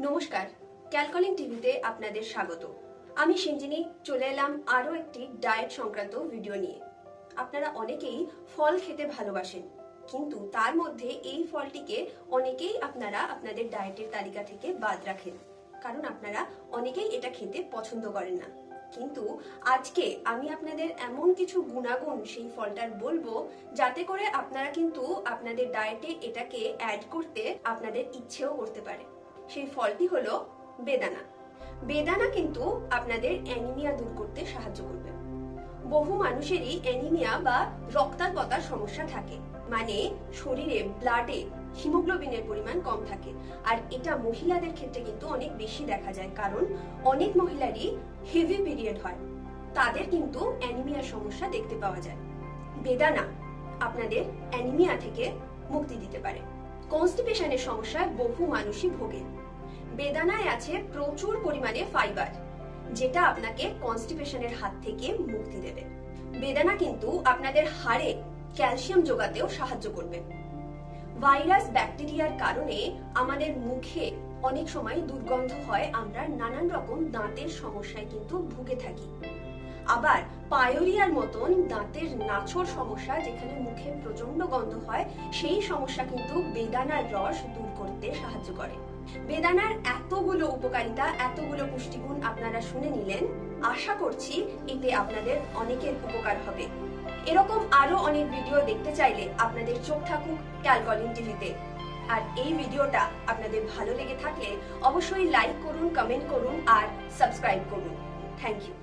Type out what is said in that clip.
নমস্কার, ক্যালকলিং টিভিতে আপনাদের স্বাগত। আমি সিঞ্জিনি চলে এলাম আরো একটি ডায়েট সংক্রান্ত ভিডিও নিয়ে। আপনারা অনেকেই ফল খেতে ভালোবাসেন, কিন্তু তার মধ্যে এই ফলটিকে অনেকেই আপনারা আপনাদের ডায়েটের তালিকা থেকে বাদ রাখেন, কারণ আপনারা অনেকেই এটা খেতে পছন্দ করেন না। কিন্তু আজকে আমি আপনাদের এমন কিছু গুণাগুণ সেই ফলটার বলবো, যাতে করে আপনারা কিন্তু আপনাদের ডায়েটে এটাকে অ্যাড করতে আপনাদের ইচ্ছেও করতে পারে। সেই ফলটি হলো বেদানা। বেদানা কিন্তু আপনাদের অ্যানিমিয়া দূর করতে সাহায্য করবে। বহু মানুষেরই অ্যানিমিয়া বা রক্তাল্পতার সমস্যা থাকে, মানে শরীরে ব্লাডে হিমোগ্লোবিনের পরিমাণ কম থাকে। আর এটা মহিলাদের ক্ষেত্রে কিন্তু অনেক বেশি দেখা যায়, কারণ অনেক মহিলারই হেভি পিরিয়ড হয়, তাদের কিন্তু অ্যানিমিয়ার সমস্যা দেখতে পাওয়া যায়। বেদানা আপনাদের অ্যানিমিয়া থেকে মুক্তি দিতে পারে। কনস্টিপেশনের সমস্যায় বহু মানুষই ভোগেন। বেদানায় আছে প্রচুর পরিমাণে ফাইবার, যেটা আপনাকে কনস্টিপেশনের হাত থেকে মুক্তি দেবে। বেদানা কিন্তু আপনাদের হাড়ে ক্যালসিয়াম যোগাতেও সাহায্য করবে। ভাইরাস ব্যাকটেরিয়ার কারণে আমাদের মুখে অনেক সময় দুর্গন্ধ হয়, আমরা নানান রকম দাঁতের সমস্যায় কিন্তু ভুগে থাকি। আবার পায়োরিয়ার মতন দাঁতের নাছোড় সমস্যা, যেখানে মুখে প্রচন্ড গন্ধ হয়, সেই সমস্যা কিন্তু বেদানার রস দূর করতে সাহায্য করে। বেদানার এতগুলো উপকারিতা, এতগুলো পুষ্টিগুণ আপনারা শুনে নিলেন। আশা করছি এতে আপনাদের অনেকের উপকার হবে। এরকম আরো অনেক ভিডিও দেখতে চাইলে আপনাদের চোখ থাকুক ক্যালকলিং টিভিতে। আর এই ভিডিওটা আপনাদের ভালো লেগে থাকলে অবশ্যই লাইক করুন, কমেন্ট করুন আর সাবস্ক্রাইব করুন। Thank you.